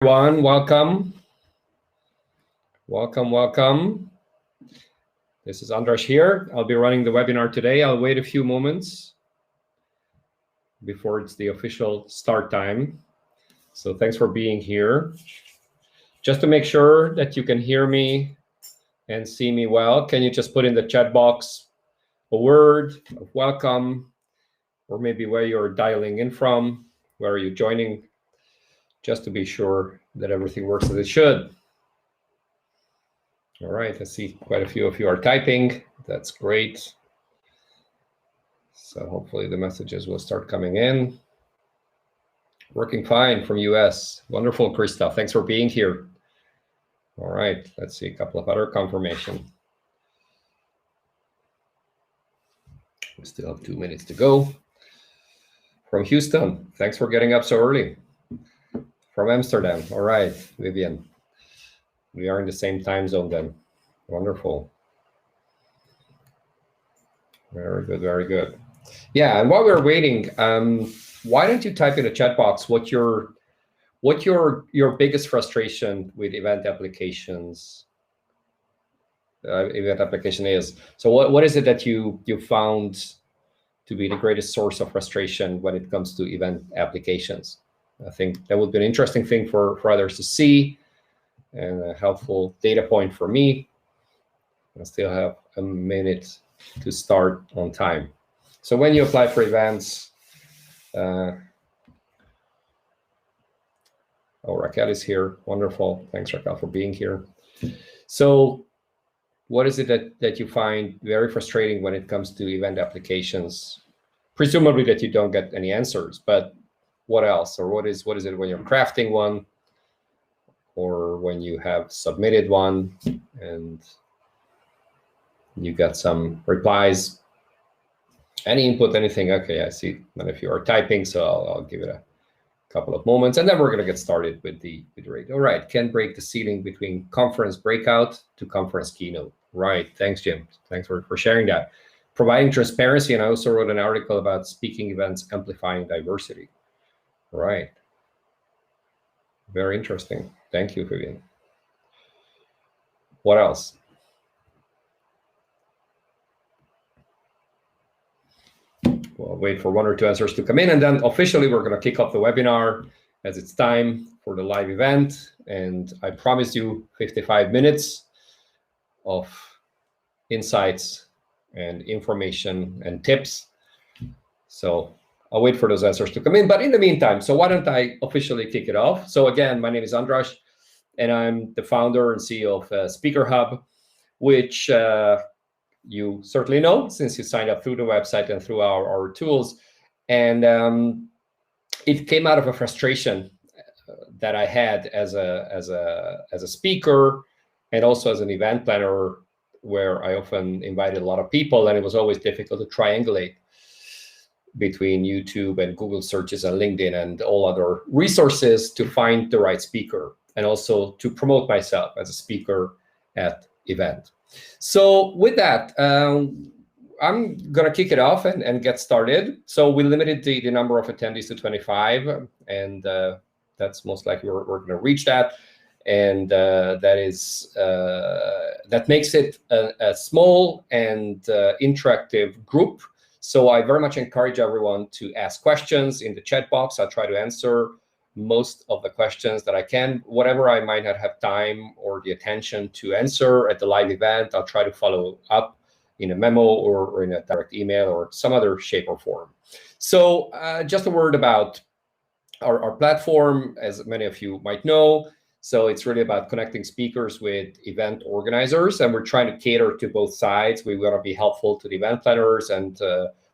Everyone, welcome. Welcome. This is Andras here. I'll be running the webinar today. I'll wait a few moments before it's the official start time. So thanks for being here. Just to make sure that you can hear me and see me well, can you just put in the chat box a word of welcome, or maybe where you're dialing in from, where are you joining, just to be sure that everything works as it should. All right, I see quite a few of you are typing. That's great. So hopefully the messages will start coming in. Working fine from US. Wonderful, Krista. Thanks for being here. All right, let's see a couple of other confirmation. We still have 2 minutes to go. From Houston, thanks for getting up so early. From Amsterdam, all right, Vivian. We are in the same time zone then. Wonderful. Very good, very good. Yeah, and while we're waiting, why don't you type in the chat box what your biggest frustration with event applications is. So what is it that you found to be the greatest source of frustration when it comes to event applications? I think that would be an interesting thing for others to see, and a helpful data point for me. I still have a minute to start on time. So when you apply for events, Raquel is here. Wonderful. Thanks, Raquel, for being here. So what is it that you find very frustrating when it comes to event applications? Presumably that you don't get any answers, but what else? Or what is it when you're crafting one, or when you have submitted one and you got some replies? Any input, anything? Okay, I see none of you are typing, so I'll give it a couple of moments, and then we're going to get started with the rate. All right, can break the ceiling between conference breakout to conference keynote. Right, thanks, Jim. Thanks for sharing that. Providing transparency, and I also wrote an article about speaking events amplifying diversity. Right. Very interesting. Thank you, Vivian. What else? We'll wait for 1 or 2 answers to come in, and then officially we're going to kick off the webinar as it's time for the live event. And I promise you 55 minutes of insights and information and tips. So I'll wait for those answers to come in. But in the meantime, so why don't I officially kick it off? So again, my name is Andras, and I'm the founder and CEO of SpeakerHub, which you certainly know since you signed up through the website and through our tools. And it came out of a frustration that I had as a speaker, and also as an event planner, where I often invited a lot of people, and it was always difficult to triangulate between YouTube and Google searches and LinkedIn and all other resources to find the right speaker, and also to promote myself as a speaker at event. So with that, I'm going to kick it off and get started. So we limited the number of attendees to 25, and that's most likely we're going to reach that. And that makes it a small and interactive group. So I very much encourage everyone to ask questions in the chat box. I'll try to answer most of the questions that I can. Whatever I might not have time or the attention to answer at the live event, I'll try to follow up in a memo or in a direct email or some other shape or form. So just a word about our platform, as many of you might know. So it's really about connecting speakers with event organizers, and we're trying to cater to both sides. We want to be helpful to the event planners, and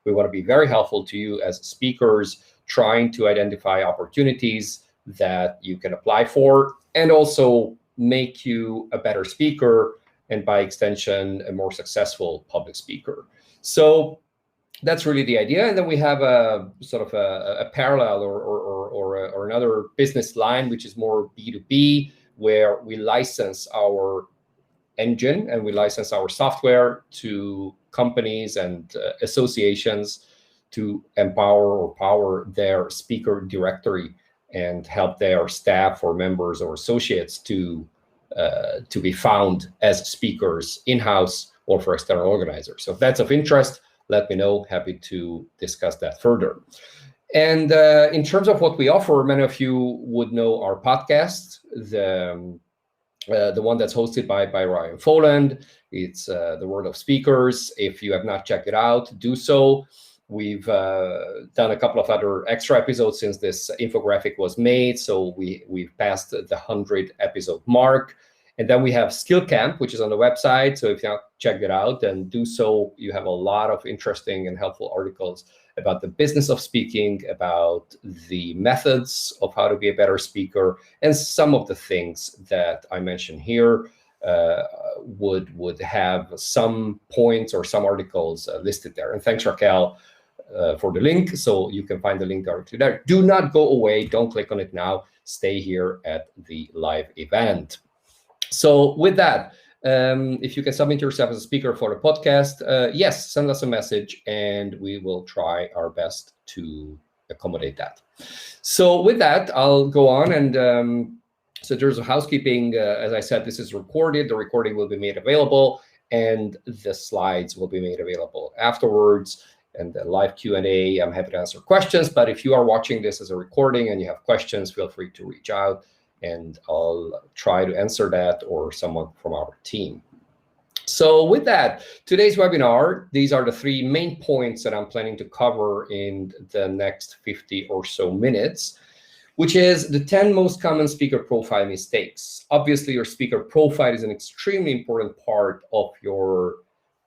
we want to be very helpful to you as speakers, trying to identify opportunities that you can apply for, and also make you a better speaker, and by extension, a more successful public speaker. So that's really the idea. And then we have a sort of a parallel or another business line, which is more B2B, where we license our engine and we license our software to companies and associations to empower or power their speaker directory and help their staff or members or associates to be found as speakers in-house or for external organizers. So if that's of interest, let me know. Happy to discuss that further. And in terms of what we offer, many of you would know our podcast, the one that's hosted by Ryan Foland. It's the World of Speakers. If you have not checked it out, do so. We've done a couple of other extra episodes since this infographic was made. So we've passed the 100 episode mark. And then we have Skill Camp, which is on the website. So if you haven't checked it out, then do so. You have a lot of interesting and helpful articles about the business of speaking, about the methods of how to be a better speaker, and some of the things that I mentioned here would have some points or some articles listed there. And thanks, Raquel, for the link. So you can find the link directly there. Do not go away. Don't click on it now. Stay here at the live event. So with that, if you can submit yourself as a speaker for the podcast, yes, send us a message and we will try our best to accommodate that. So with that, I'll go on. And so there's a housekeeping. As I said, this is recorded. The recording will be made available and the slides will be made available afterwards. And the live Q&A, I'm happy to answer questions. But if you are watching this as a recording and you have questions, feel free to reach out and I'll try to answer that or someone from our team. So with that, today's webinar, these are the 3 main points that I'm planning to cover in the next 50 or so minutes, which is the 10 most common speaker profile mistakes. Obviously, your speaker profile is an extremely important part of your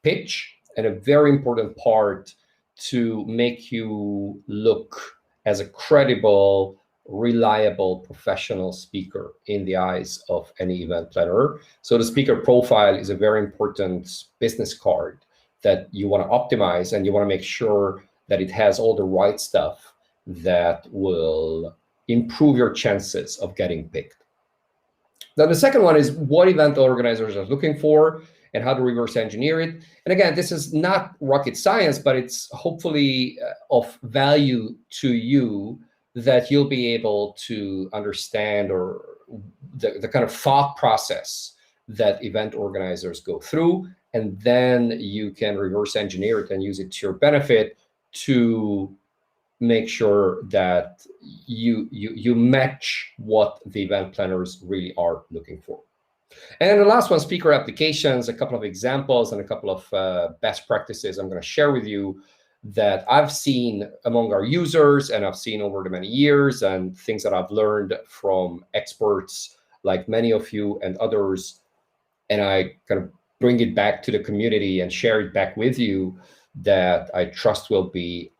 pitch and a very important part to make you look as a credible, reliable professional speaker in the eyes of any event planner. So the speaker profile is a very important business card that you want to optimize, and you want to make sure that it has all the right stuff that will improve your chances of getting picked. Now, the second one is what event organizers are looking for and how to reverse engineer it. And again, this is not rocket science, but it's hopefully of value to you, that you'll be able to understand or the kind of thought process that event organizers go through, and then you can reverse engineer it and use it to your benefit to make sure that you match what the event planners really are looking for. And the last one, speaker applications, a couple of examples and a couple of best practices I'm going to share with you that I've seen among our users and I've seen over the many years, and things that I've learned from experts like many of you and others. And I kind of bring it back to the community and share it back with you, that I trust will be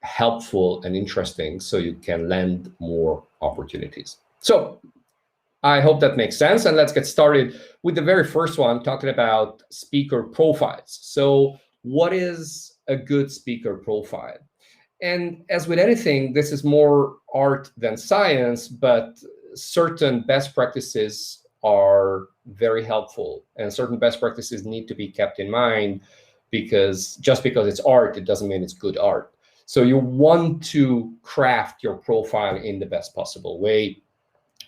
helpful and interesting so you can land more opportunities. So I hope that makes sense. And let's get started with the very first one, talking about speaker profiles. So what is a good speaker profile? And as with anything, this is more art than science, but certain best practices are very helpful, and certain best practices need to be kept in mind, because just because it's art, it doesn't mean it's good art. So you want to craft your profile in the best possible way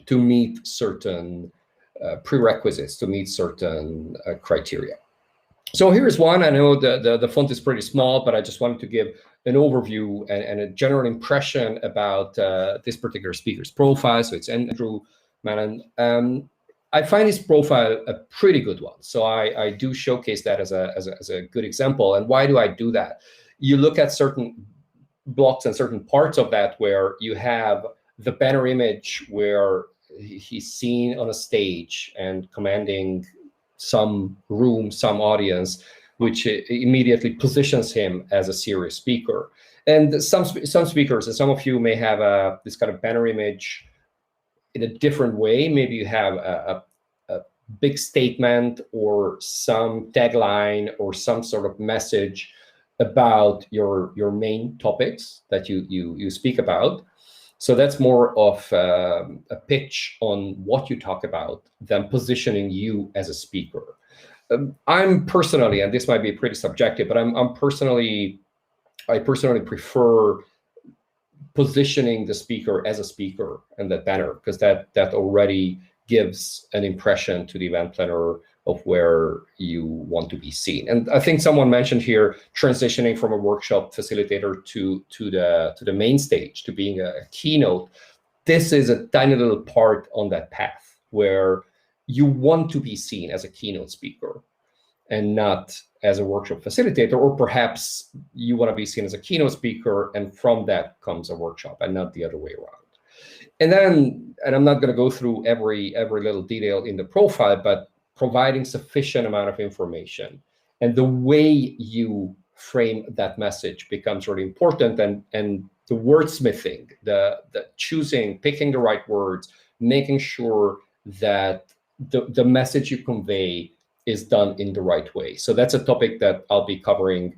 to meet certain prerequisites, to meet certain criteria. So here's one. I know the font is pretty small, but I just wanted to give an overview and a general impression about this particular speaker's profile. So it's Andrew Manon. I find his profile a pretty good one. So I do showcase that as a good example. And why do I do that? You look at certain blocks and certain parts of that where you have the banner image where he's seen on a stage and commanding some room, some audience, which immediately positions him as a serious speaker. And some speakers, and some of you may have this kind of banner image in a different way. Maybe you have a big statement or some tagline or some sort of message about your main topics that you speak about. So that's more of a pitch on what you talk about than positioning you as a speaker. I'm personally, and this might be pretty subjective, but I personally prefer positioning the speaker as a speaker in that banner, because that already gives an impression to the event planner of where you want to be seen. And I think someone mentioned here transitioning from a workshop facilitator to the main stage, to being a keynote. This is a tiny little part on that path where you want to be seen as a keynote speaker and not as a workshop facilitator, or perhaps you want to be seen as a keynote speaker and from that comes a workshop and not the other way around. And then, and I'm not going to go through every little detail in the profile, but providing sufficient amount of information and the way you frame that message becomes really important. And the wordsmithing, the choosing, picking the right words, making sure that the message you convey is done in the right way. So that's a topic that I'll be covering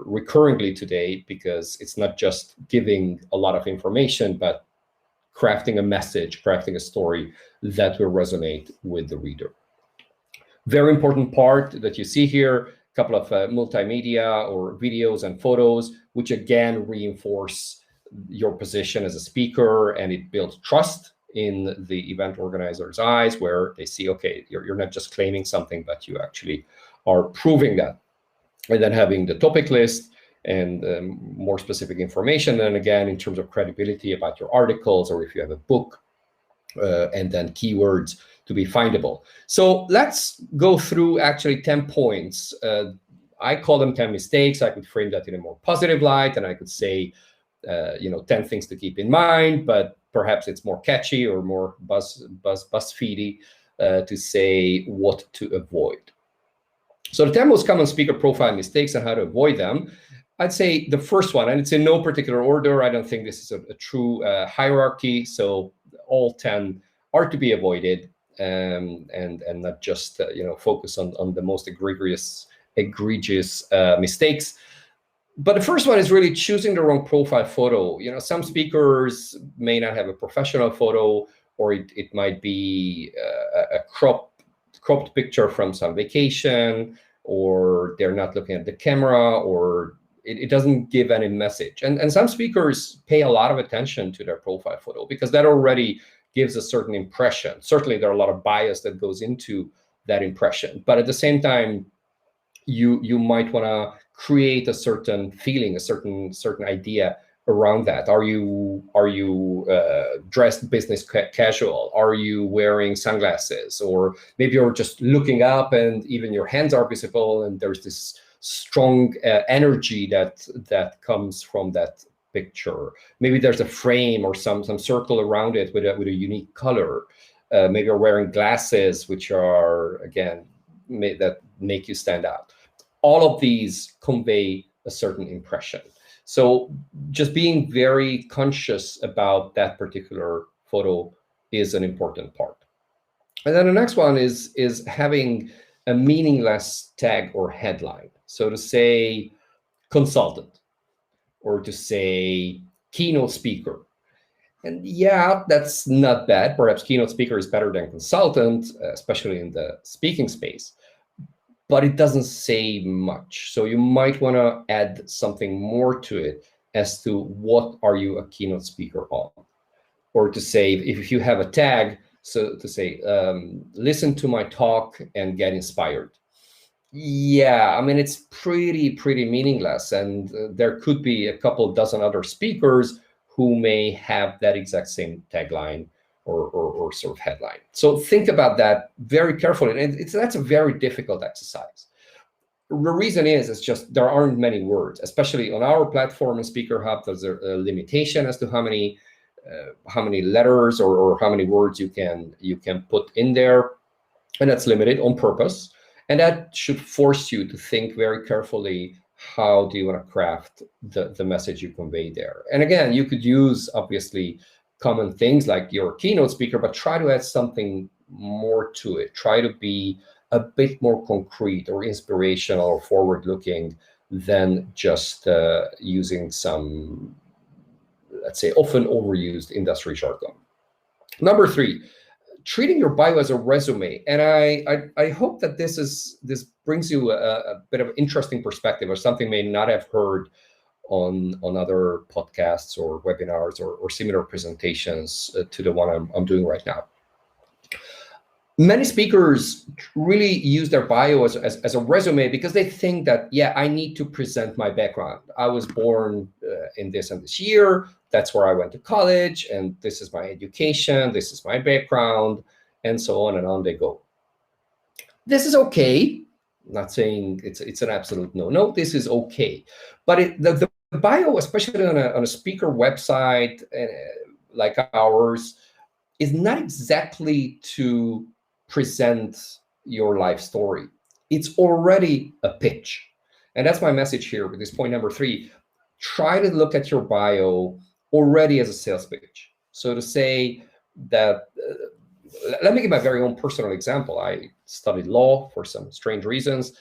recurringly today, because it's not just giving a lot of information, but crafting a message, crafting a story that will resonate with the reader. Very important part that you see here, a couple of multimedia or videos and photos, which again reinforce your position as a speaker, and it builds trust in the event organizer's eyes, where they see, okay, you're not just claiming something, but you actually are proving that. And then having the topic list and more specific information. And again, in terms of credibility about your articles, or if you have a book, and then keywords to be findable. So let's go through actually 10 points. I call them 10 mistakes. I could frame that in a more positive light, and I could say, 10 things to keep in mind, but perhaps it's more catchy or more BuzzFeedy to say what to avoid. So the 10 most common speaker profile mistakes and how to avoid them. I'd say the first one, and it's in no particular order. I don't think this is a true hierarchy. So all 10 are to be avoided, and not just focus on the most egregious mistakes. But the first one is really choosing the wrong profile photo. Some speakers may not have a professional photo, or it might be a cropped picture from some vacation, or they're not looking at the camera, or it doesn't give any message. And some speakers pay a lot of attention to their profile photo, because that already gives a certain impression. Certainly, there are a lot of bias that goes into that impression. But at the same time, you might want to create a certain feeling, a certain idea around that. Are you dressed business casual? Are you wearing sunglasses? Or maybe you're just looking up and even your hands are visible, and there's this strong energy that comes from that picture. Maybe there's a frame or some circle around it with a unique color. Maybe you're wearing glasses, which are, again, that make you stand out. All of these convey a certain impression. So just being very conscious about that particular photo is an important part. And then the next one is having a meaningless tag or headline. So to say consultant, or to say keynote speaker. And yeah, that's not bad. Perhaps keynote speaker is better than consultant, especially in the speaking space. But it doesn't say much. So you might want to add something more to it as to what are you a keynote speaker on. Or to say, if you have a tag, so to say, listen to my talk and get inspired. Yeah, I mean, it's pretty meaningless. And there could be a couple dozen other speakers who may have that exact same tagline or sort of headline. So think about that very carefully. And that's a very difficult exercise. The reason is, it's just there aren't many words, especially on our platform in SpeakerHub. There's a limitation as to how many letters or how many words you can put in there, and that's limited on purpose. And that should force you to think very carefully, how do you want to craft the message you convey there? And again, you could use, obviously, common things like your keynote speaker, but try to add something more to it. Try to be a bit more concrete or inspirational or forward-looking than just using some, let's say, often overused industry jargon. Number 3, treating your bio as a resume. And I hope that this brings you a bit of interesting perspective, or something may not have heard on other podcasts or webinars or similar presentations to the one I'm doing right now. Many speakers really use their bio as a resume because they think that, yeah, I need to present my background. I was born in this and this year. That's where I went to college, and this is my education. This is my background, and so on and on they go. This is okay. I'm not saying it's an absolute no. This is okay, but the bio, especially on a speaker website like ours, is not exactly to present your life story. It's already a pitch. And that's my message here with this point number 3. Try to look at your bio already as a sales pitch. So to say that, let me give my very own personal example. I studied law for some strange reasons,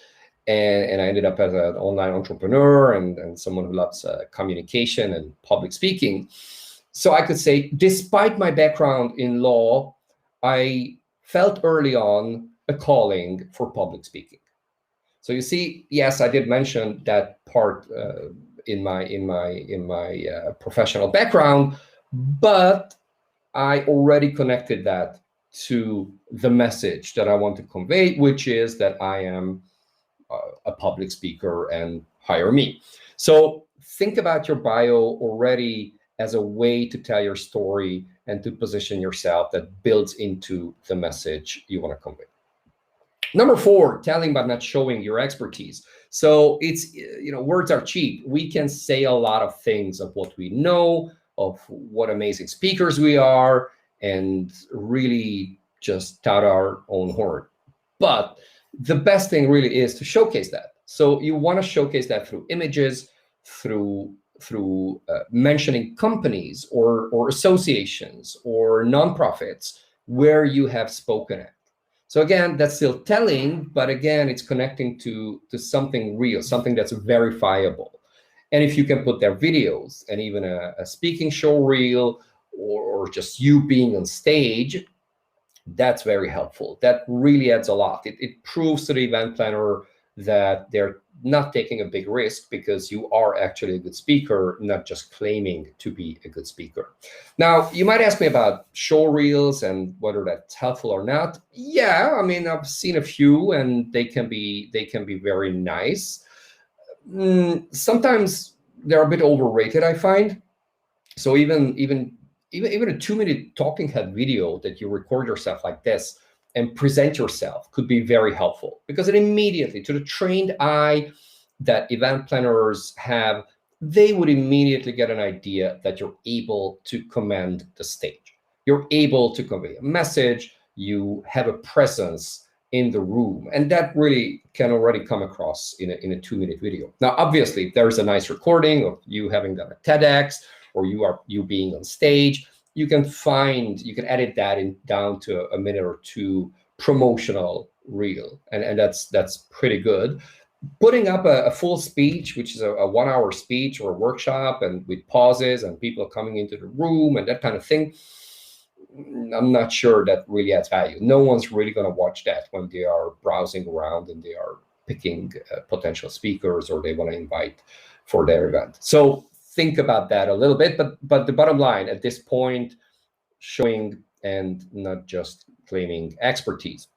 and I ended up as an online entrepreneur and someone who loves communication and public speaking. So I could say, despite my background in law, I felt early on a calling for public speaking. So you see, yes, I did mention that part in my professional background, but I already connected that to the message that I want to convey, which is that I am a public speaker and hire me. So think about your bio already as a way to tell your story and to position yourself that builds into the message you want to convey. Number 4, telling but not showing your expertise. So it's, words are cheap. We can say a lot of things of what we know, of what amazing speakers we are, and really just tout our own horn. But the best thing really is to showcase that. So you want to showcase that through images, through mentioning companies or associations or nonprofits where you have spoken at. So again, that's still telling, but again, it's connecting to something real, something that's verifiable. And if you can put their videos and even a speaking show reel or just you being on stage, that's very helpful. That really adds a lot. It proves to the event planner that they're not taking a big risk because you are actually a good speaker, not just claiming to be a good speaker. Now, you might ask me about show reels and whether that's helpful or not. Yeah, I mean, I've seen a few and they can be very nice. Sometimes they're a bit overrated, I find. So even a 2-minute talking head video that you record yourself like this and present yourself could be very helpful, because it immediately, to the trained eye that event planners have, they would immediately get an idea that you're able to command the stage. You're able to convey a message. You have a presence in the room, and that really can already come across in a 2-minute video. Now, obviously, if there's a nice recording of you having done a TEDx or you being on stage, you can edit that down to a minute or 2 promotional reel, and that's pretty good. Putting up a full speech, which is a 1-hour speech or a workshop, and with pauses and people coming into the room and that kind of thing, I'm not sure that really adds value. No one's really going to watch that when they are browsing around and they are picking potential speakers or they want to invite for their event. So think about that a little bit, but the bottom line at this point, showing and not just claiming expertise.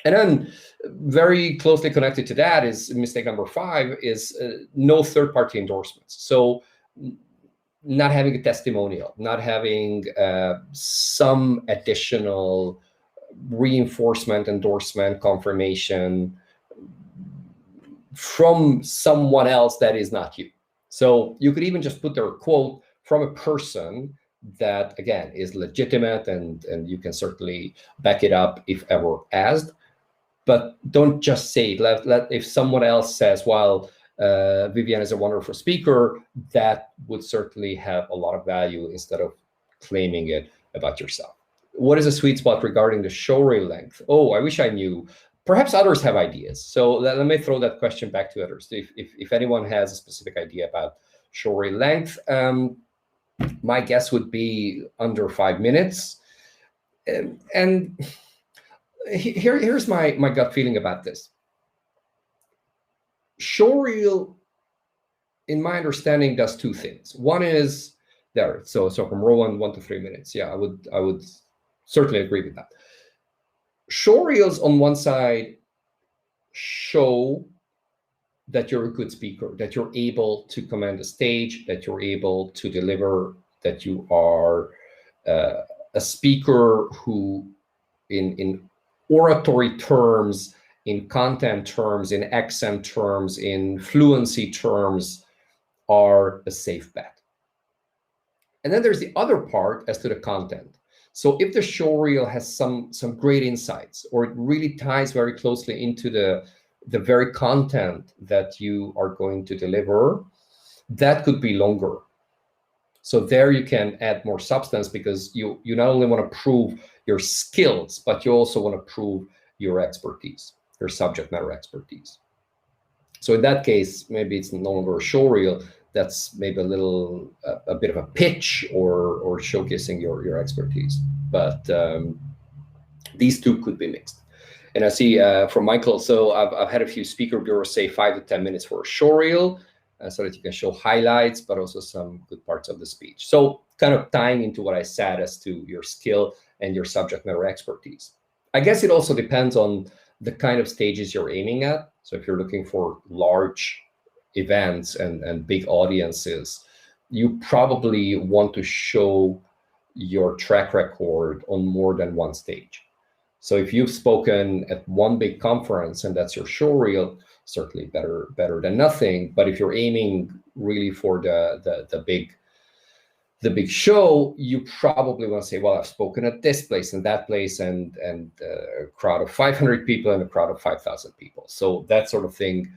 And then very closely connected to that is mistake number 5 is no third-party endorsements. So not having a testimonial, not having some additional reinforcement, endorsement, confirmation from someone else that is not you. So you could even just put their quote from a person that, again, is legitimate, and you can certainly back it up if ever asked. But don't just say it. If someone else says, well, Vivian is a wonderful speaker, that would certainly have a lot of value instead of claiming it about yourself. What is a sweet spot regarding the show reel length? Oh, I wish I knew. Perhaps others have ideas. So let me throw that question back to others. If anyone has a specific idea about show reel length, my guess would be under 5 minutes. And here's my gut feeling about this. Show reel in my understanding, does two things. One is there. So from row 1 to 3 minutes. Yeah, I would certainly agree with that. Show reels on one side show that you're a good speaker, that you're able to command the stage, that you're able to deliver, that you are a speaker who, in oratory terms, in content terms, in accent terms, in fluency terms, are a safe bet. And then there's the other part as to the content. So if the show reel has some great insights, or it really ties very closely into the very content that you are going to deliver, that could be longer. So there you can add more substance, because you not only want to prove your skills, but you also want to prove your expertise, your subject matter expertise. So in that case, maybe it's no longer a show reel. That's maybe a bit of a pitch or showcasing your expertise. But these two could be mixed. And I see from Michael, so I've had a few speaker bureaus say 5 to 10 minutes for a show reel, so that you can show highlights, but also some good parts of the speech. So kind of tying into what I said as to your skill and your subject matter expertise. I guess it also depends on the kind of stages you're aiming at. So if you're looking for large events and big audiences, you probably want to show your track record on more than one stage. So if you've spoken at one big conference and that's your show reel, certainly better than nothing. But if you're aiming really for the big show, you probably want to say, well, I've spoken at this place and that place, and a crowd of 500 people and a crowd of 5,000 people. So that sort of thing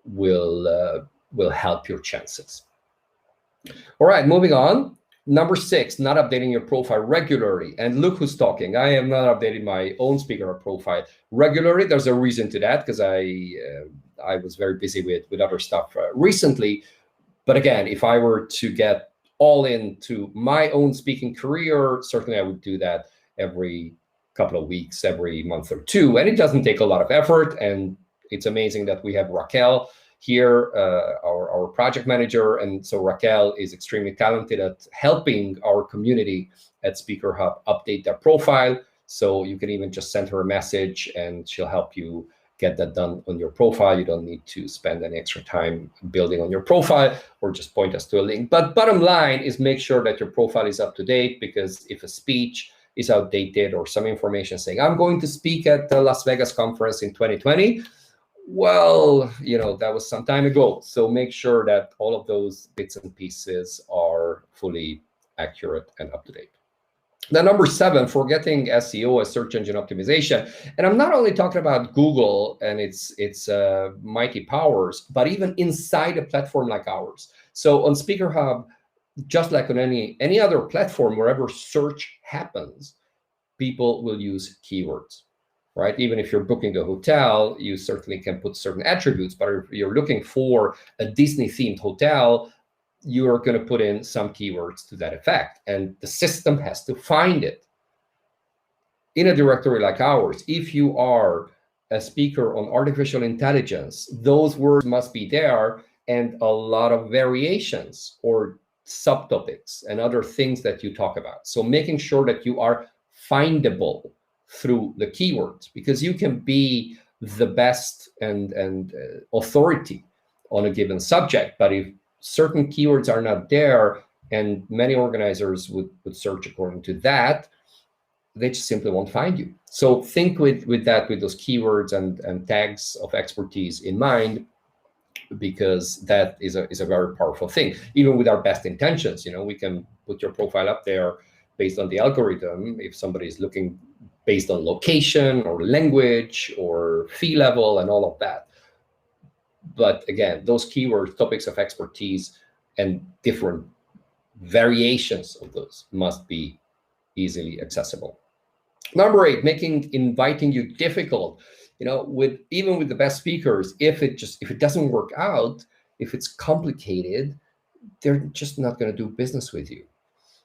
will help your chances. All right, moving on. Number 6, not updating your profile regularly. And look who's talking. I am not updating my own SpeakerHub profile regularly. There's a reason to that, because I was very busy with other stuff recently. But again, if I were to get all into my own speaking career, certainly I would do that every couple of weeks, every month or two. And it doesn't take a lot of effort. And it's amazing that we have Raquel here, our project manager. And so Raquel is extremely talented at helping our community at SpeakerHub update their profile. So you can even just send her a message and she'll help you get that done on your profile. You don't need to spend any extra time building on your profile, or just point us to a link. But bottom line is, make sure that your profile is up to date, because if a speech is outdated or some information saying, I'm going to speak at the Las Vegas conference in 2020, well, that was some time ago. So make sure that all of those bits and pieces are fully accurate and up to date. Then number 7, forgetting SEO as search engine optimization. And I'm not only talking about Google and its mighty powers, but even inside a platform like ours. So on SpeakerHub, just like on any other platform, wherever search happens, people will use keywords. Right? Even if you're booking a hotel, you certainly can put certain attributes. But if you're looking for a Disney-themed hotel, you are going to put in some keywords to that effect. And the system has to find it. In a directory like ours, if you are a speaker on artificial intelligence, those words must be there, and a lot of variations or subtopics and other things that you talk about. So making sure that you are findable through the keywords, because you can be the best and authority on a given subject, but if certain keywords are not there, and many organizers would search according to that, they just simply won't find you. So think with those keywords and tags of expertise in mind, because that is a very powerful thing. Even with our best intentions, we can put your profile up there based on the algorithm. If somebody is looking based on location or language or fee level and all of that. But again, those keywords, topics of expertise, and different variations of those must be easily accessible. Number 8, making inviting you difficult. Even with the best speakers, if it doesn't work out, if it's complicated, they're just not going to do business with you.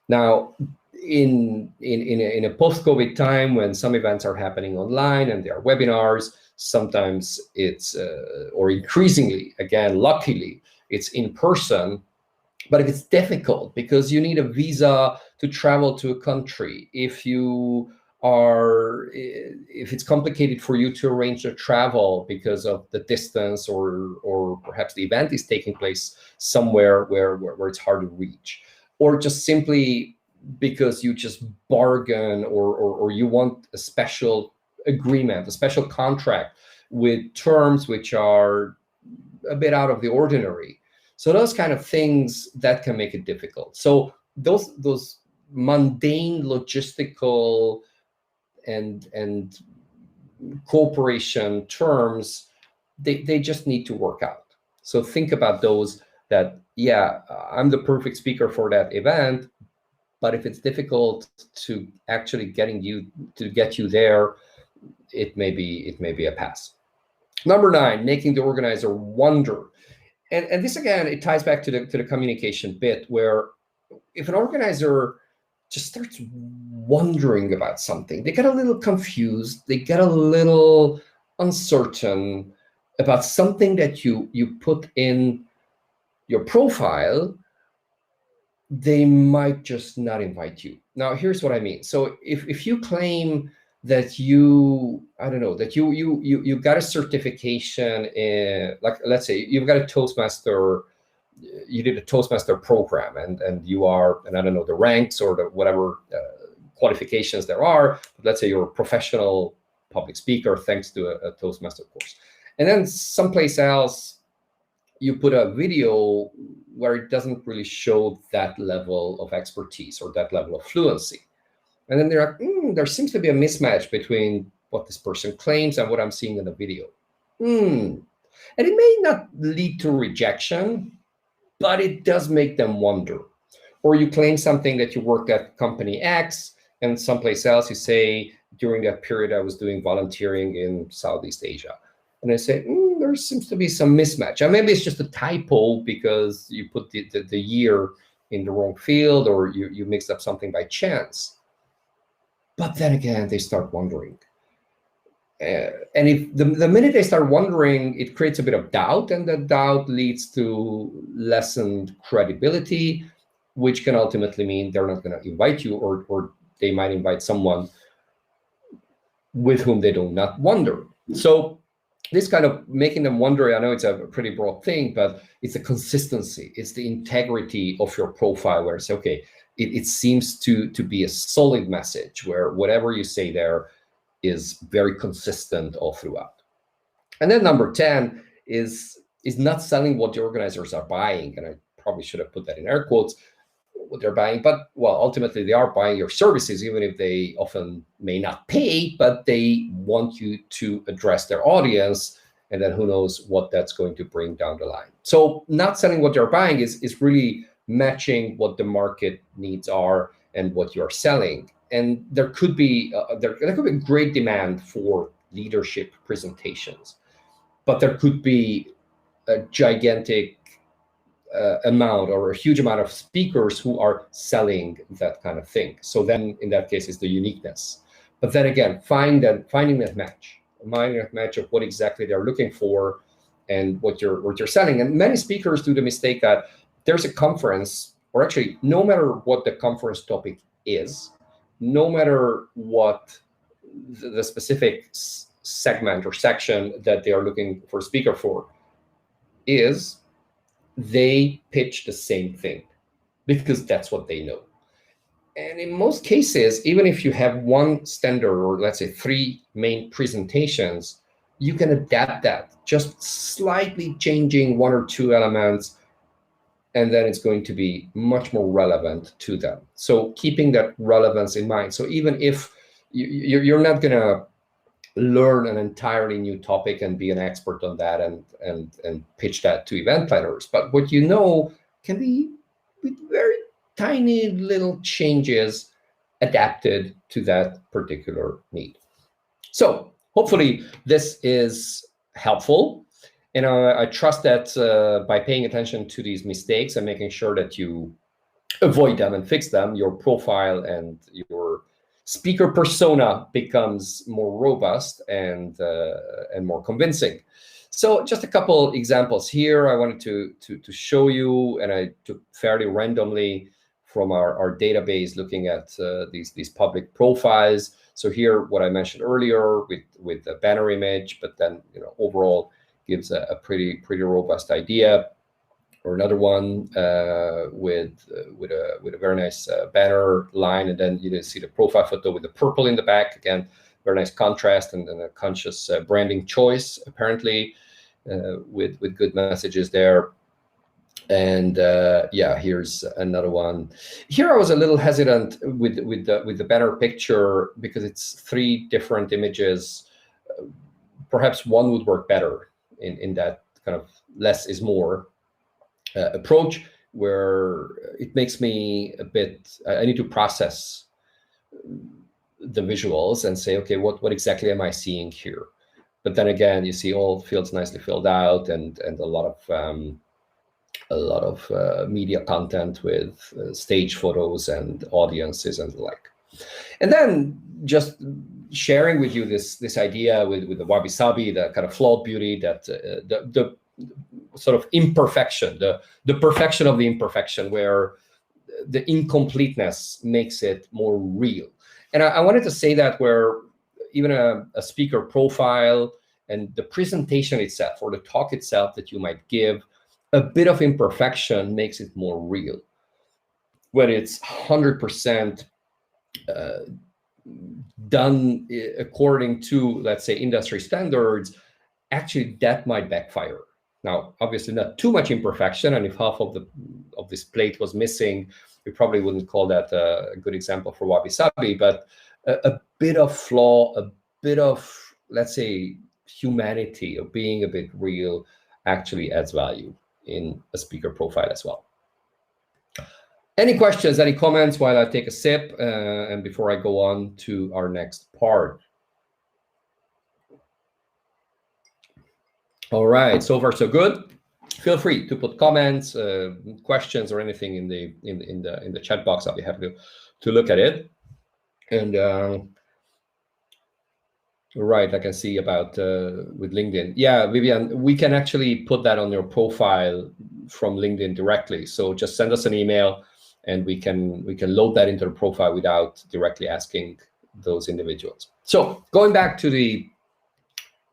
Now, in a post-COVID time, when some events are happening online and there are webinars, sometimes it's or increasingly, again, luckily, it's in person. But if it's difficult because you need a visa to travel to a country, if it's complicated for you to arrange a travel because of the distance, or perhaps the event is taking place somewhere where it's hard to reach, or just simply because you just bargain or you want a special agreement, a special contract with terms which are a bit out of the ordinary. So those kind of things that can make it difficult. So those mundane logistical and cooperation terms, they just need to work out. So think about those that, yeah, I'm the perfect speaker for that event, but if it's difficult to actually get you there, it may be a pass. Number 9, making the organizer wonder. And this, again, it ties back to the communication bit, where if an organizer just starts wondering about something, they get a little confused, they get a little uncertain about something that you put in your profile, they might just not invite you. Now, here's what I mean. So if you claim that you got a certification in, like, let's say you've got a Toastmaster, you did a Toastmaster program, and you are, and I don't know the ranks or the whatever qualifications there are, but let's say you're a professional public speaker thanks to a Toastmaster course. And then someplace else, you put a video where it doesn't really show that level of expertise or that level of fluency. And then there seems to be a mismatch between what this person claims and what I'm seeing in the video. And it may not lead to rejection, but it does make them wonder. Or you claim something that you worked at company X, and someplace else you say, during that period I was doing volunteering in Southeast Asia. And I say, there seems to be some mismatch. And maybe it's just a typo because you put the year in the wrong field, or you mixed up something by chance. But then again, they start wondering. And if the minute they start wondering, it creates a bit of doubt, and that doubt leads to lessened credibility, which can ultimately mean they're not going to invite you, or they might invite someone with whom they do not wonder. So this kind of making them wonder, I know it's a pretty broad thing, but it's the consistency, it's the integrity of your profile, where it's okay, it seems to be a solid message where whatever you say there is very consistent all throughout. And then number 10 is not selling what the organizers are buying. And I probably should have put that in air quotes, what they're buying, but well, ultimately they are buying your services, even if they often may not pay, but they want you to address their audience, and then who knows what that's going to bring down the line. So not selling what they're buying is really matching what the market needs are and what you're selling. And there could be great demand for leadership presentations, but there could be a gigantic amount or a huge amount of speakers who are selling that kind of thing. So then in that case, it's the uniqueness. But then again, finding that match of what exactly they're looking for and what you're selling. And many speakers do the mistake that there's a conference, or actually no matter what the conference topic is, no matter what the specific segment or section that they are looking for a speaker for is, they pitch the same thing because that's what they know. And in most cases, even if you have one standard, or let's say 3 main presentations, you can adapt that, just slightly changing 1 or 2 elements, and then it's going to be much more relevant to them. So keeping that relevance in mind. So even if you're not going to learn an entirely new topic and be an expert on that and pitch that to event planners, but what you know can be with very tiny little changes adapted to that particular need. So hopefully this is helpful. And I trust that by paying attention to these mistakes and making sure that you avoid them and fix them, your profile and your speaker persona becomes more robust and more convincing. So just a couple examples here I wanted to show you, and I took fairly randomly from our database looking at these public profiles. So here, what I mentioned earlier with the banner image, but then overall gives a pretty robust idea. Or another one with a very nice banner line, and then you see the profile photo with the purple in the back. Again, very nice contrast and a conscious branding choice, apparently, with good messages there. And yeah, here's another one. Here I was a little hesitant with the banner picture because it's 3 different images. Perhaps one would work better in that kind of less is more approach, where it makes me a bit, I need to process the visuals and say, okay, what exactly am I seeing here? But then again, you see all fields nicely filled out, and a lot of media content with stage photos and audiences and the like. And then just sharing with you this idea with the wabi-sabi, that kind of flawed beauty, that the sort of imperfection, the perfection of the imperfection, where the incompleteness makes it more real. And I wanted to say that where even a speaker profile and the presentation itself or the talk itself that you might give, a bit of imperfection makes it more real. When it's 100% done according to, let's say, industry standards, actually that might backfire. Now, obviously not too much imperfection, and if half of this plate was missing, we probably wouldn't call that a good example for wabi-sabi, but a bit of flaw, a bit of, let's say, humanity, of being a bit real, actually adds value in a speaker profile as well. Any questions, any comments while I take a sip and before I go on to our next part? All right, so far so good. Feel free to put comments, questions, or anything in the chat box. I'll be happy to look at it. And right, I can see about with LinkedIn. Yeah, Vivian, we can actually put that on your profile from LinkedIn directly. So just send us an email, and we can load that into the profile without directly asking those individuals. So going back to the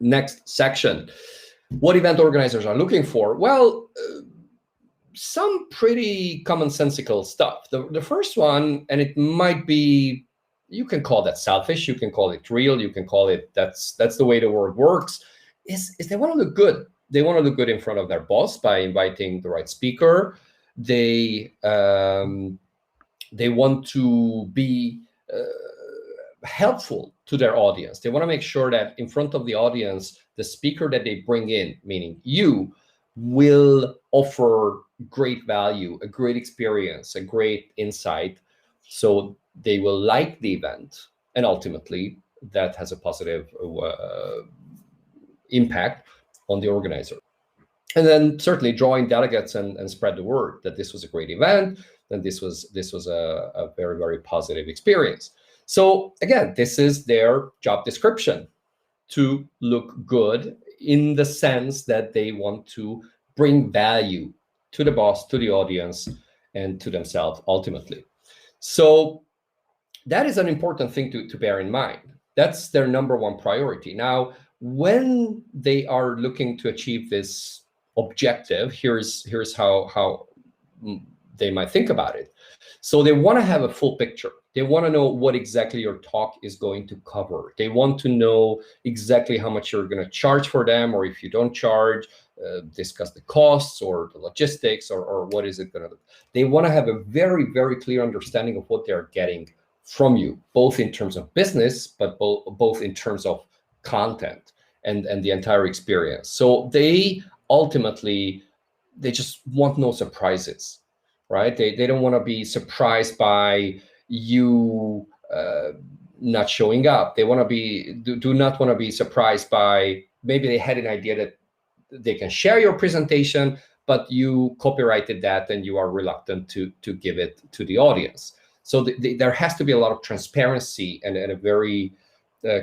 next section. What event organizers are looking for? Well, some pretty commonsensical stuff. The first one, and it might be, you can call that selfish, you can call it real, you can call it that's the way the world works, is they want to look good. They want to look good in front of their boss by inviting the right speaker. They want to be helpful to their audience. They want to make sure that in front of the audience, the speaker that they bring in, meaning you, will offer great value, a great experience, a great insight, so they will like the event, and ultimately that has a positive impact on the organizer. And then certainly drawing delegates and spread the word that this was a great event, and this was a very, very positive experience. So again, this is their job description, to look good in the sense that they want to bring value to the boss, to the audience, and to themselves ultimately. So that is an important thing to bear in mind. That's their number one priority. Now, when they are looking to achieve this objective, here's how they might think about it. So they want to have a full picture. They want to know what exactly your talk is going to cover. They want to know exactly how much you're going to charge for them, or if you don't charge, discuss the costs or the logistics, or what is it going to do. They want to have a very, very clear understanding of what they're getting from you, both in terms of business, but both in terms of content and the entire experience. So they ultimately, they just want no surprises, right? They don't want to be surprised by you not showing up. They want to do not want to be surprised by, maybe they had an idea that they can share your presentation, but you copyrighted that and you are reluctant to give it to the audience. So there has to be a lot of transparency and a very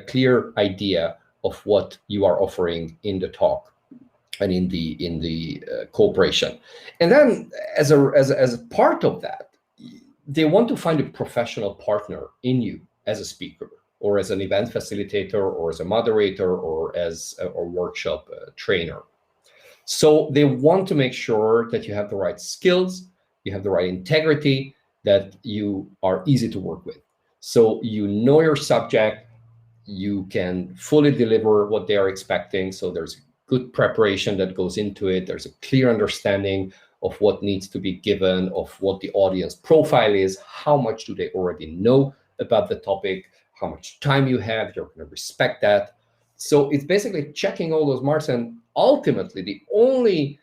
clear idea of what you are offering in the talk and in the cooperation. And then as a part of that, they want to find a professional partner in you as a speaker, or as an event facilitator, or as a moderator, or as a workshop trainer. So they want to make sure that you have the right skills, you have the right integrity, that you are easy to work with. So you know your subject, you can fully deliver what they are expecting. So there's good preparation that goes into it. There's a clear understanding of what needs to be given, of what the audience profile is, how much do they already know about the topic, how much time you have, you're going to respect that. So it's basically checking all those marks, and ultimately the only,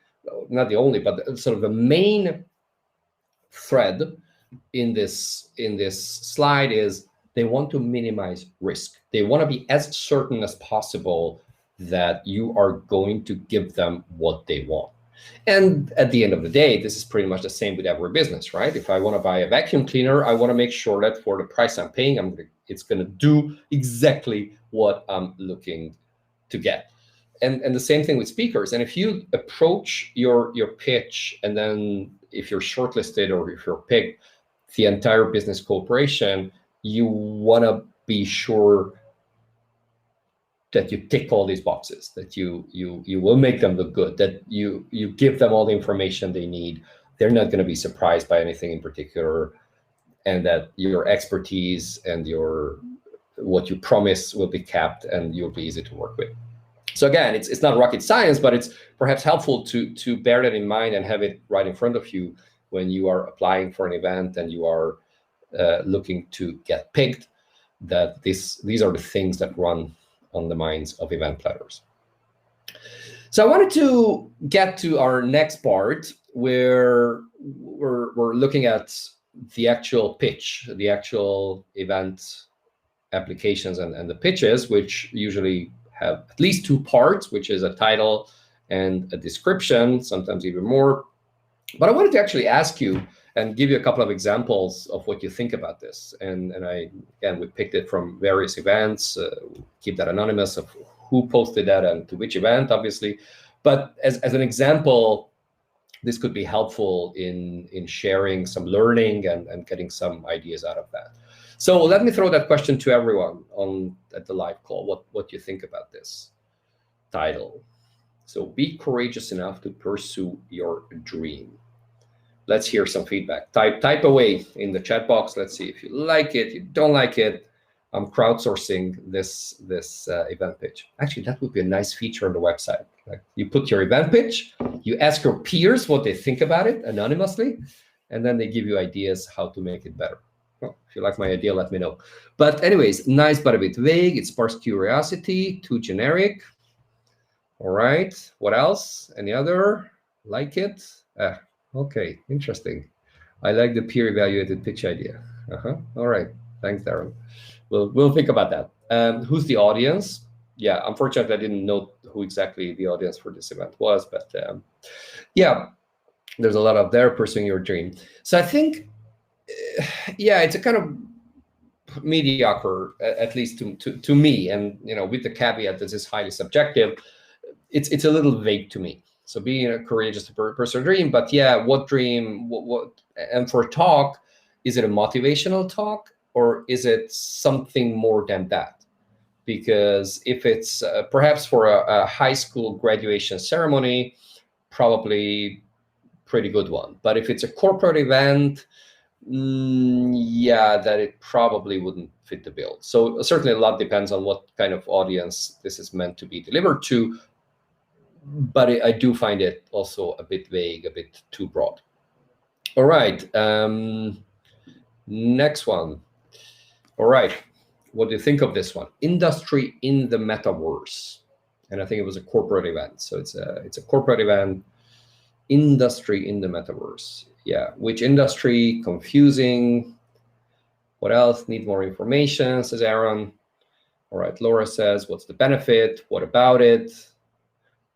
not the only, but sort of the main thread in this slide is they want to minimize risk. They want to be as certain as possible that you are going to give them what they want. And at the end of the day, this is pretty much the same with every business, right? If I want to buy a vacuum cleaner, I want to make sure that for the price I'm paying, it's going to do exactly what I'm looking to get. And the same thing with speakers. And if you approach your pitch, and then if you're shortlisted or if you're picked, the entire business cooperation, you want to be sure that you tick all these boxes, that you will make them look good, that you give them all the information they need. They're not going to be surprised by anything in particular, and that your expertise and what you promise will be kept, and you'll be easy to work with. So again, it's not rocket science, but it's perhaps helpful to bear that in mind and have it right in front of you when you are applying for an event and you are looking to get picked, that these are the things that run on the minds of event planners. So I wanted to get to our next part, where we're looking at the actual pitch, the actual event applications and the pitches, which usually have at least two parts, which is a title and a description, sometimes even more. But I wanted to actually ask you and give you a couple of examples of what you think about this. And we picked it from various events, keep that anonymous of who posted that and to which event, obviously. But as an example, this could be helpful in sharing some learning and getting some ideas out of that. So let me throw that question to everyone at the live call. What do you think about this title? So be courageous enough to pursue your dream. Let's hear some feedback. Type away in the chat box. Let's see if you like it, you don't like it. I'm crowdsourcing this event pitch. Actually, that would be a nice feature on the website. Like, you put your event pitch, you ask your peers what they think about it anonymously, and then they give you ideas how to make it better. Well, if you like my idea, let me know. But anyways, nice but a bit vague. It sparks curiosity, too generic. All right, what else? Any other? Like it? Okay, interesting. I like the peer evaluated pitch idea. All right, thanks, Darren. We'll think about that. Who's the audience? Yeah, unfortunately, I didn't know who exactly the audience for this event was, but yeah, there's a lot of there pursuing your dream. So I think, yeah, it's a kind of mediocre, at least to me, and with the caveat that this is highly subjective, it's a little vague to me. So being a courageous pursue a dream, but yeah, what dream? What? And for a talk, is it a motivational talk, or is it something more than that? Because if it's perhaps for a high school graduation ceremony, probably pretty good one. But if it's a corporate event, yeah, that it probably wouldn't fit the bill. So certainly a lot depends on what kind of audience this is meant to be delivered to. But I do find it also a bit vague, a bit too broad. All right, next one. All right, what do you think of this one? Industry in the metaverse. And I think it was a corporate event. So it's a corporate event, industry in the metaverse. Yeah, which industry? Confusing. What else? Need more information, says Aaron. All right, Laura says, what's the benefit? What about it?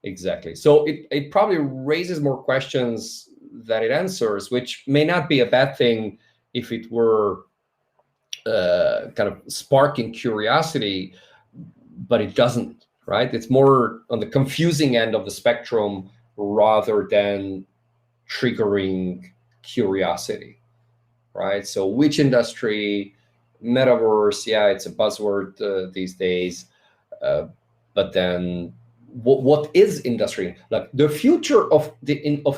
Exactly. So it probably raises more questions than it answers, which may not be a bad thing if it were kind of sparking curiosity, but it doesn't, right? It's more on the confusing end of the spectrum rather than triggering curiosity, right? So which industry, metaverse, yeah, it's a buzzword these days, but then what is industry? Like the future of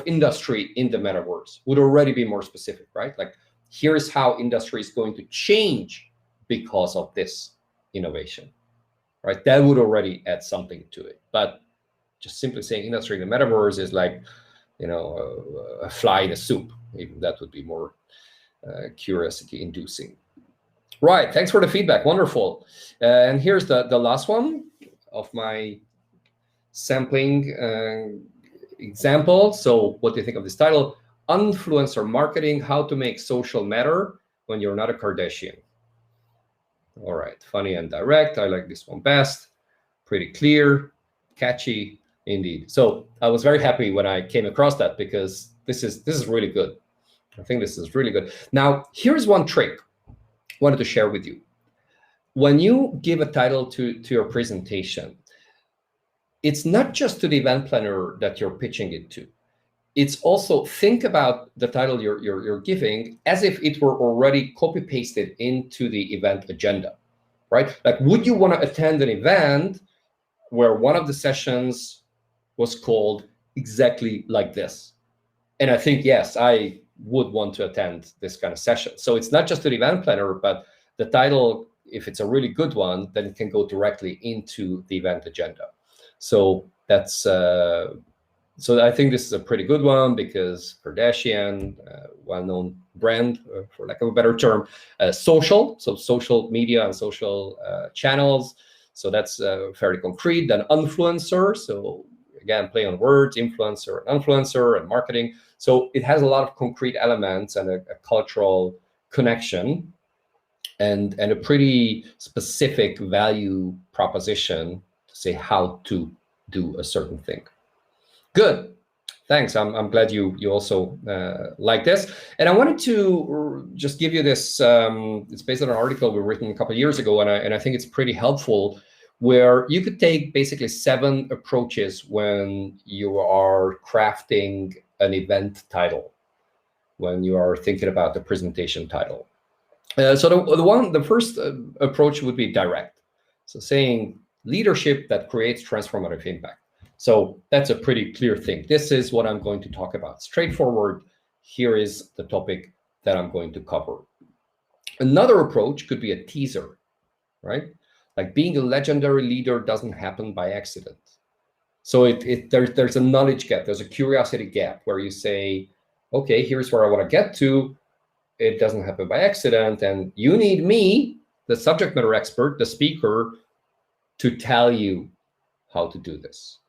industry in the metaverse would already be more specific, right? Like here's how industry is going to change because of this innovation, right? That would already add something to it. But just simply saying industry in the metaverse is like, you know, a fly in a soup. Even that would be more curiosity inducing. Right, thanks for the feedback, wonderful. And here's the last one of my sampling example. So what do you think of this title? Influencer marketing, how to make social matter when you're not a Kardashian. All right, funny and direct. I like this one best. Pretty clear, catchy indeed. So I was very happy when I came across that because this is really good. I think this is really good. Now, here's one trick I wanted to share with you. When you give a title to your presentation, it's not just to the event planner that you're pitching it to. It's also, think about the title you're giving as if it were already copy pasted into the event agenda, right? Like, would you want to attend an event where one of the sessions was called exactly like this? And I think, yes, I would want to attend this kind of session. So it's not just to the event planner, but the title, if it's a really good one, then it can go directly into the event agenda. So that's so I think this is a pretty good one because Kardashian, well-known brand, for lack of a better term, social, so social media and social channels. So that's fairly concrete. Then influencer, so again, play on words, influencer and marketing. So it has a lot of concrete elements and a cultural connection and a pretty specific value proposition to say how to do a certain thing. Good, thanks. I'm glad you also like this. And I wanted to just give you this. It's based on an article we written a couple of years ago, and I think it's pretty helpful, where you could take basically 7 approaches when you are crafting an event title, when you are thinking about the presentation title. So the first approach would be direct. So saying leadership that creates transformative impact. So that's a pretty clear thing. This is what I'm going to talk about. Straightforward, here is the topic that I'm going to cover. Another approach could be a teaser, right? Like being a legendary leader doesn't happen by accident. So there's a knowledge gap, there's a curiosity gap where you say, okay, here's where I want to get to. It doesn't happen by accident, and you need me, the subject matter expert, the speaker, to tell you how to do this.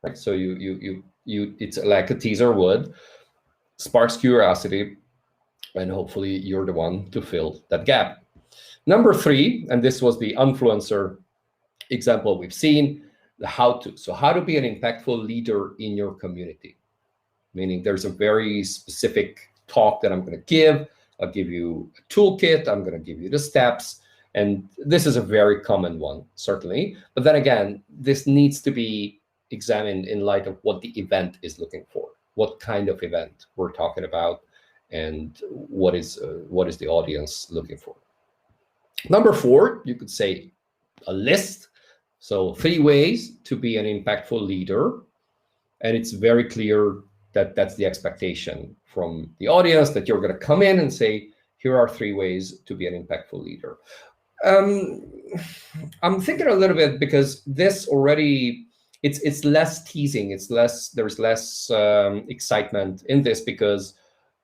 Right? So it's like a teaser would, sparks curiosity, and hopefully you're the one to fill that gap. Number 3, and this was the influencer example we've seen, the how to. So how to be an impactful leader in your community. Meaning there's a very specific talk that I'm going to give. I'll give you a toolkit. I'm going to give you the steps. And this is a very common one, certainly. But then again, this needs to be examined in light of what the event is looking for, what kind of event we're talking about, and what is the audience looking for. Number 4, you could say a list. So 3 ways to be an impactful leader. And it's very clear that that's the expectation from the audience, that you're going to come in and say, here are 3 ways to be an impactful leader. I'm thinking a little bit because this already, it's less teasing, there's less excitement in this because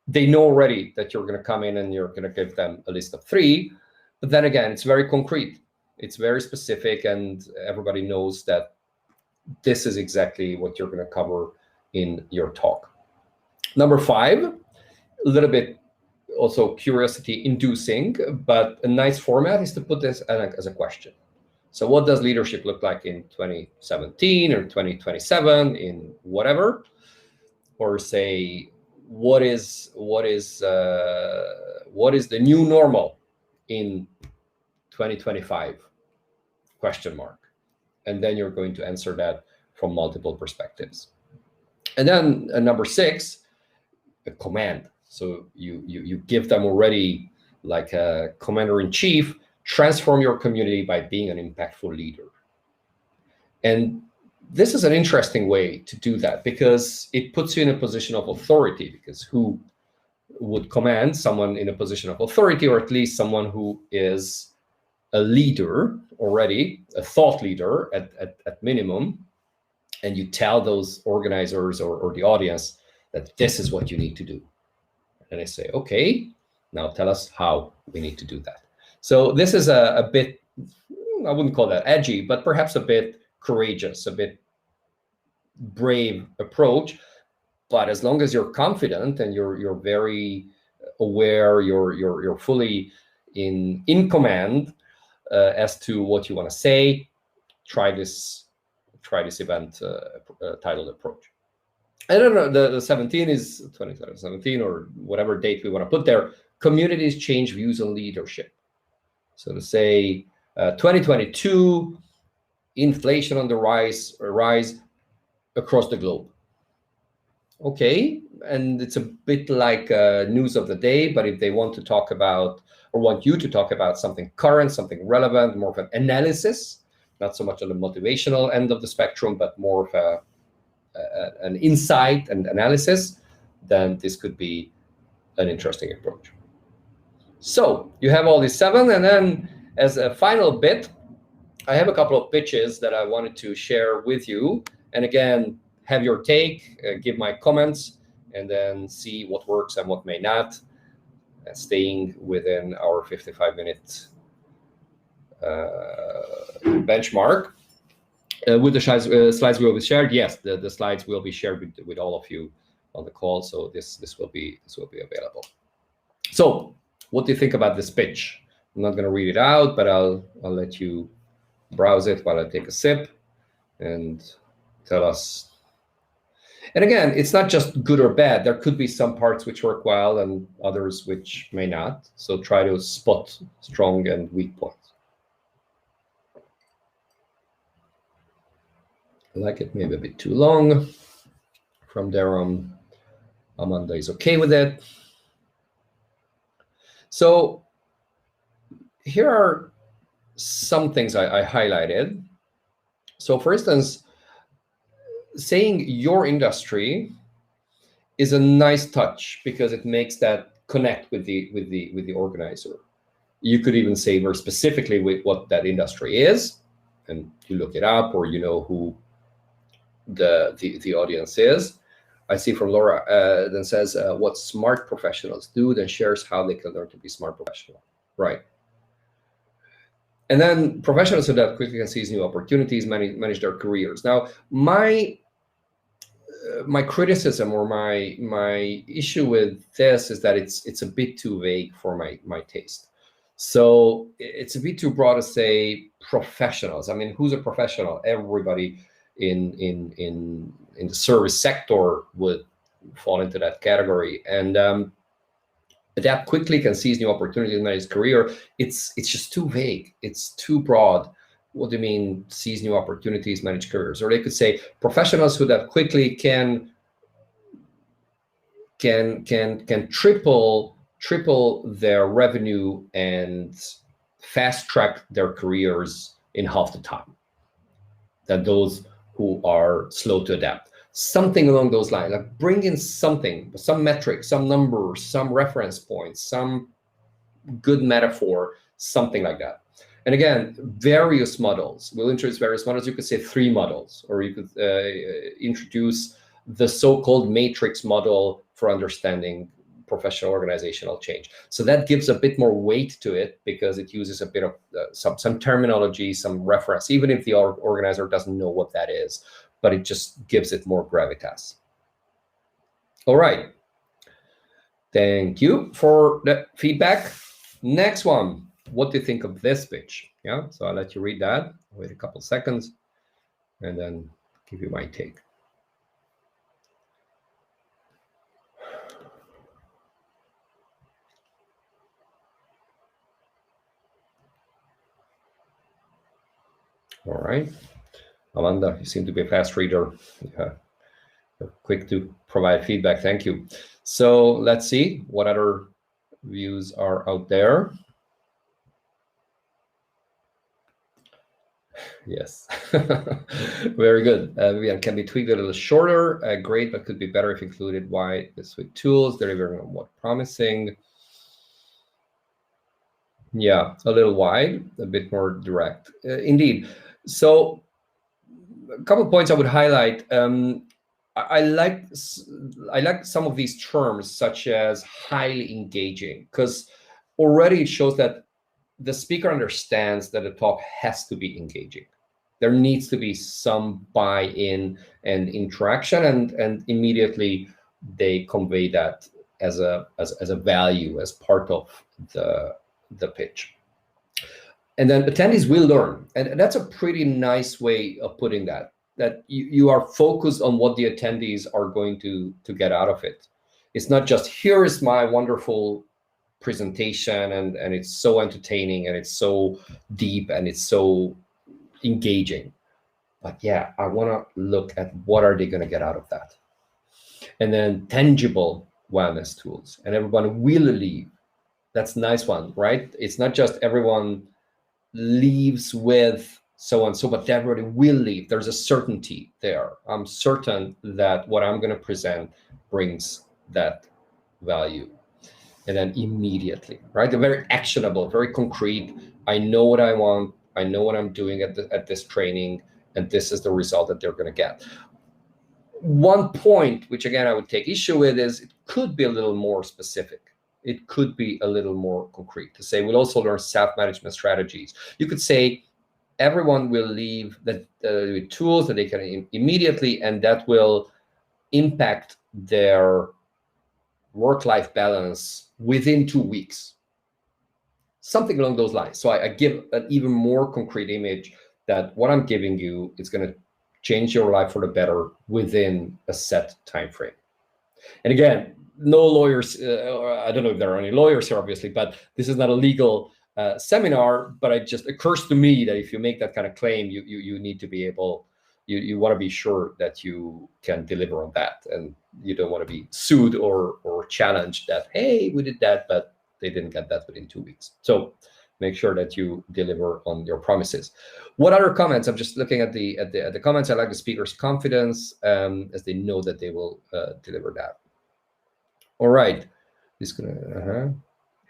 they know already that you're going to come in and you're going to give them a list of 3. But then again, it's very concrete, it's very specific, and everybody knows that this is exactly what you're going to cover in your talk. Number 5, a little bit also curiosity inducing, but a nice format is to put this as a question. So what does leadership look like in 2017 or 2027 in whatever? Or say, what is the new normal in 2025? Question mark. And then you're going to answer that from multiple perspectives. And then number 6, a command. So you give them already like a commander-in-chief, transform your community by being an impactful leader. And this is an interesting way to do that because it puts you in a position of authority, because who would command? Someone in a position of authority, or at least someone who is a leader already, a thought leader at minimum. And you tell those organizers or the audience that this is what you need to do. And they say, okay, now tell us how we need to do that. So this is a bit, I wouldn't call that edgy, but perhaps a bit courageous, a bit brave approach. But as long as you're confident and you're very aware, you're fully in command as to what you want to say, try this event titled approach. I don't know, the 17 is 2017 or whatever date we want to put there. Communities change views on leadership. So to say 2022, inflation on the rise across the globe. Okay, and it's a bit like news of the day, but if they want to talk about or want you to talk about something current, something relevant, more of an analysis, not so much on the motivational end of the spectrum, but more of an insight and analysis, then this could be an interesting approach. So you have all these 7, and then as a final bit, I have a couple of pitches that I wanted to share with you. And again, have your take, give my comments, and then see what works and what may not, staying within our 55-minute benchmark. With the slides will be shared. Yes, the slides will be shared with all of you on the call. So this will be available. So what do you think about this pitch? I'm not going to read it out, but I'll let you browse it while I take a sip and tell us. And again, it's not just good or bad. There could be some parts which work well and others which may not. So try to spot strong and weak points. I like it maybe a bit too long. From there on, Amanda is okay with it. So here are some things I highlighted. So for instance, saying your industry is a nice touch because it makes that connect with the organizer. You could even say very specifically with what that industry is, and you look it up, or you know who the audience is. I see from Laura then says what smart professionals do, then shares how they can learn to be smart professional. Right. And then professionals who that quickly can seize new opportunities, manage their careers. Now, my criticism or my issue with this is that it's a bit too vague for my taste. So it's a bit too broad to say professionals. I mean, who's a professional? Everybody in the service sector would fall into that category. And adapt quickly, can seize new opportunities in his career. It's just too vague. It's too broad. What do you mean seize new opportunities, manage careers? Or they could say professionals who adapt quickly can triple their revenue and fast track their careers in half the time than those who are slow to adapt. Something along those lines, like bring in something, some metric, some number, some reference points, some good metaphor, something like that. And again, various models. We'll introduce various models. You could say 3 models, or you could introduce the so-called matrix model for understanding professional organizational change. So that gives a bit more weight to it because it uses a bit of some terminology, some reference, even if the organizer doesn't know what that is, but it just gives it more gravitas. All right. Thank you for the feedback. Next one. What do you think of this pitch? Yeah, so I'll let you read that. Wait a couple seconds and then give you my take. All right. Amanda, you seem to be a fast reader. Yeah. You're quick to provide feedback. Thank you. So let's see what other views are out there. Yes. Very good. Can be tweaked a little shorter. Great, but could be better if included. Why this with tools, delivering on what promising. Yeah, a little wide, a bit more direct. Indeed. So a couple of points I would highlight. I like some of these terms, such as highly engaging, because already it shows that the speaker understands that the talk has to be engaging. There needs to be some buy-in and interaction, and immediately they convey that as a value, as part of the pitch. And then attendees will learn, and that's a pretty nice way of putting that. That you are focused on what the attendees are going to get out of it. It's not just, here is my wonderful presentation, and it's so entertaining, and it's so deep, and it's so engaging. But yeah, I want to look at what are they going to get out of that. And then tangible wellness tools, and everyone will leave. That's a nice one, right? It's not just everyone leaves with so and so, but everybody will leave. There's a certainty there. I'm certain that what I'm going to present brings that value. And then immediately, right? They're very actionable, very concrete. I know what I want. I know what I'm doing at this training, and this is the result that they're going to get. One point, which again I would take issue with, is it could be a little more specific. It could be a little more concrete to say, we'll also learn self-management strategies. You could say everyone will leave with tools that they can immediately, and that will impact their work-life balance within 2 weeks. Something along those lines. So I give an even more concrete image that what I'm giving you is going to change your life for the better within a set time frame. And again, no lawyers, I don't know if there are any lawyers here, obviously, but this is not a legal seminar, but it just occurs to me that if you make that kind of claim, you need to be able, you want to be sure that you can deliver on that, and you don't want to be sued or challenged that, hey, we did that, but they didn't get that within 2 weeks. So make sure that you deliver on your promises. What other comments? I'm just looking at the comments. I like the speaker's confidence, as they know that they will deliver that. All right, this gonna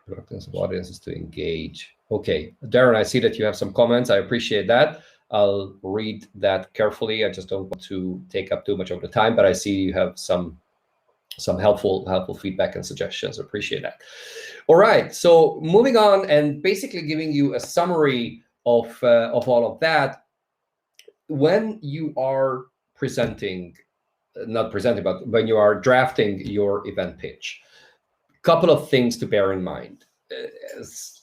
reluctance of audiences to engage. Okay, Darren, I see that you have some comments. I appreciate that. I'll read that carefully. I just don't want to take up too much of the time, but I see you have some helpful feedback and suggestions. Appreciate that. All right, so moving on and basically giving you a summary of all of that. When you are presenting, not presenting, but when you are drafting your event pitch, couple of things to bear in mind.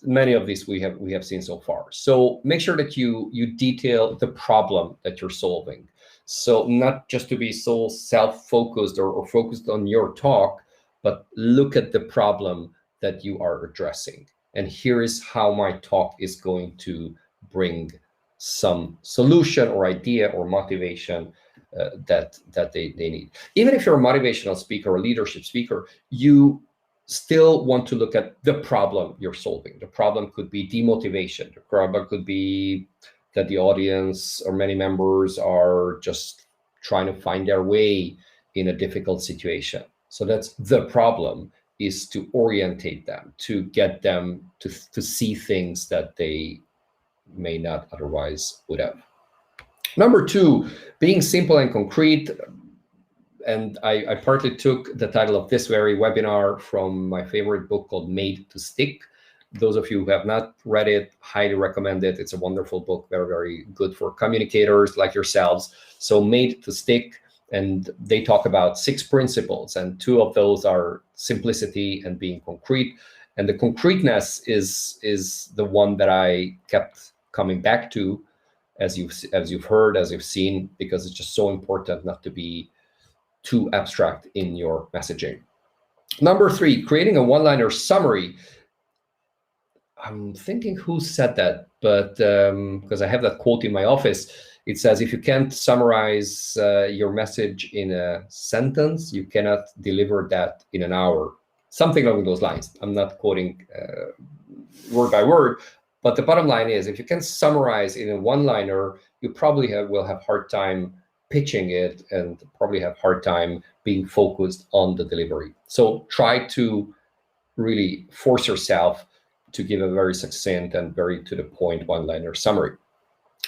Many of these we have seen so far. So make sure that you detail the problem that you're solving. So not just to be so self-focused or focused on your talk, but look at the problem that you are addressing. And here is how my talk is going to bring some solution or idea or motivation that they need. Even if you're a motivational speaker or leadership speaker, you still want to look at the problem you're solving. The problem could be demotivation. The problem could be that the audience or many members are just trying to find their way in a difficult situation. So that's the problem, is to orientate them, to get them to see things that they may not otherwise would have. Number two, being simple and concrete. And I partly took the title of this very webinar from my favorite book called Made to Stick. Those of you who have not read it, highly recommend it. It's a wonderful book, very, very good for communicators like yourselves. So Made to Stick, and they talk about 6 principles, and 2 of those are simplicity and being concrete. And the concreteness is the one that I kept coming back to, as you've heard, as you've seen, because it's just so important not to be too abstract in your messaging. Number 3, creating a one-liner summary. I'm thinking who said that, but because I have that quote in my office, it says, if you can't summarize your message in a sentence, you cannot deliver that in an hour. Something along those lines. I'm not quoting word by word, but the bottom line is, if you can summarize in a one-liner, you probably will have hard time pitching it and probably have hard time being focused on the delivery. So try to really force yourself to give a very succinct and very to the point one-liner summary.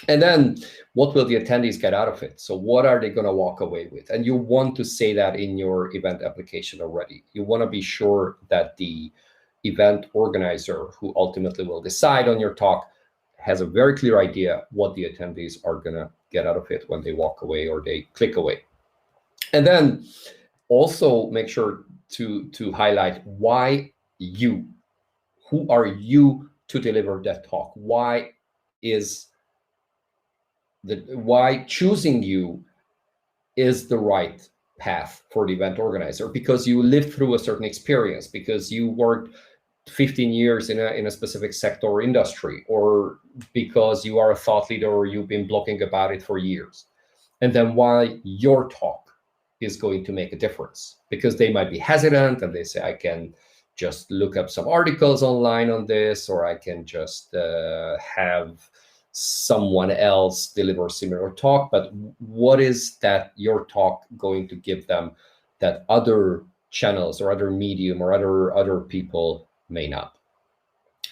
And then what will the attendees get out of it? So what are they going to walk away with? And you want to say that in your event application already. You want to be sure that the event organizer, who ultimately will decide on your talk, has a very clear idea what the attendees are going to get out of it when they walk away or they click away. And then also make sure to highlight why you. Who are you to deliver that talk? Why choosing you is the right path for the event organizer? Because you lived through a certain experience, because you worked 15 years in a specific sector or industry, or because you are a thought leader or you've been blogging about it for years. And then why your talk is going to make a difference, because they might be hesitant and they say, I can just look up some articles online on this, or I can just have someone else deliver a similar talk. But what is that your talk going to give them that other channels or other medium or other people may not?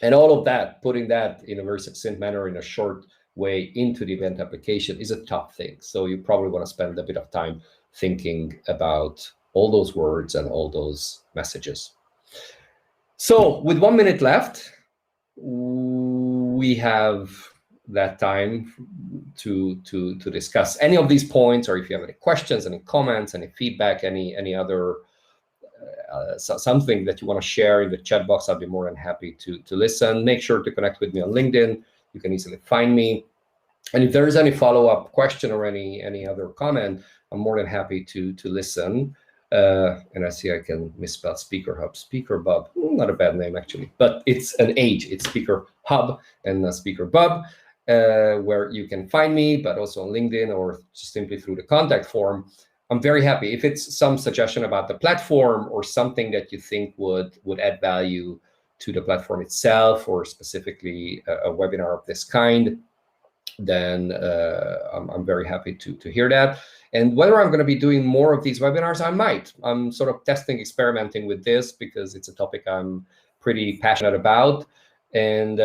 And all of that, putting that in a very succinct manner, in a short way into the event application, is a tough thing. So you probably want to spend a bit of time thinking about all those words and all those messages. So with 1 minute left, we have that time to discuss any of these points, or if you have any questions, any comments, any feedback, any other something that you want to share in the chat box, I'll be more than happy to listen. Make sure to connect with me on LinkedIn. You can easily find me. And if there is any follow-up question or any other comment, I'm more than happy to listen. And I see I can misspell SpeakerHub. SpeakerBub, not a bad name actually, but it's an H. It's SpeakerHub and SpeakerBub, where you can find me, but also on LinkedIn or just simply through the contact form. I'm very happy. If it's some suggestion about the platform or something that you think would add value to the platform itself, or specifically a webinar of this kind, then I'm very happy to hear that. And whether I'm going to be doing more of these webinars, I might. I'm sort of experimenting with this because it's a topic I'm pretty passionate about. And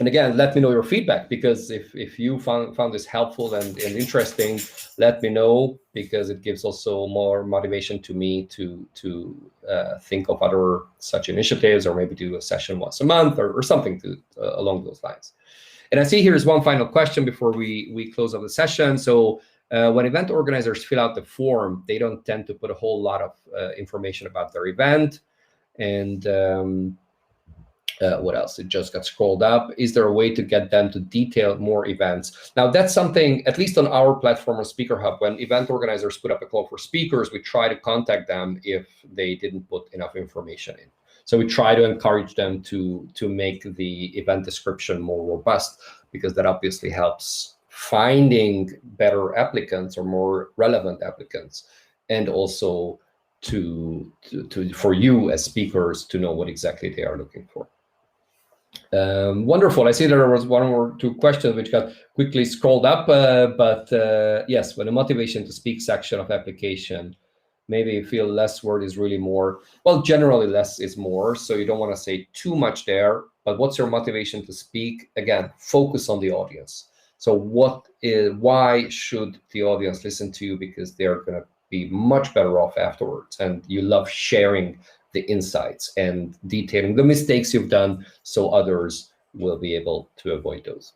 again, let me know your feedback, because if you found this helpful and interesting, let me know, because it gives also more motivation to me to think of other such initiatives, or maybe do a session once a month or something along those lines. And I see here's one final question before we close off the session. So when event organizers fill out the form, they don't tend to put a whole lot of information about their event. And what else? It just got scrolled up. Is there a way to get them to detail more events? Now, that's something, at least on our platform on SpeakerHub, when event organizers put up a call for speakers, we try to contact them if they didn't put enough information in. So we try to encourage them to make the event description more robust, because that obviously helps finding better applicants or more relevant applicants, and also for you as speakers to know what exactly they are looking for. Wonderful. I see there was one or two questions which got quickly scrolled up, but yes, when the motivation to speak section of application, maybe you feel less word is really more. Well, generally less is more, so you don't want to say too much there. But what's your motivation to speak? Again, focus on the audience. So why should the audience listen to you? Because they're going to be much better off afterwards, and you love sharing the insights and detailing the mistakes you've done, so others will be able to avoid those.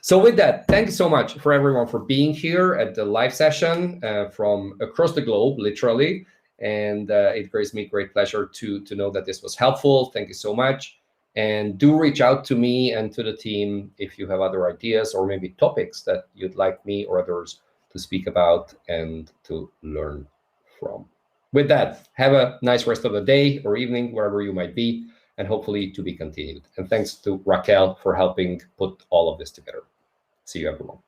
So with that, thank you so much for everyone for being here at the live session from across the globe, literally. And it brings me great pleasure to know that this was helpful. Thank you so much. And do reach out to me and to the team if you have other ideas or maybe topics that you'd like me or others to speak about and to learn from. With that, have a nice rest of the day or evening, wherever you might be. and hopefully to be continued. And thanks to Raquel for helping put all of this together. See you, everyone.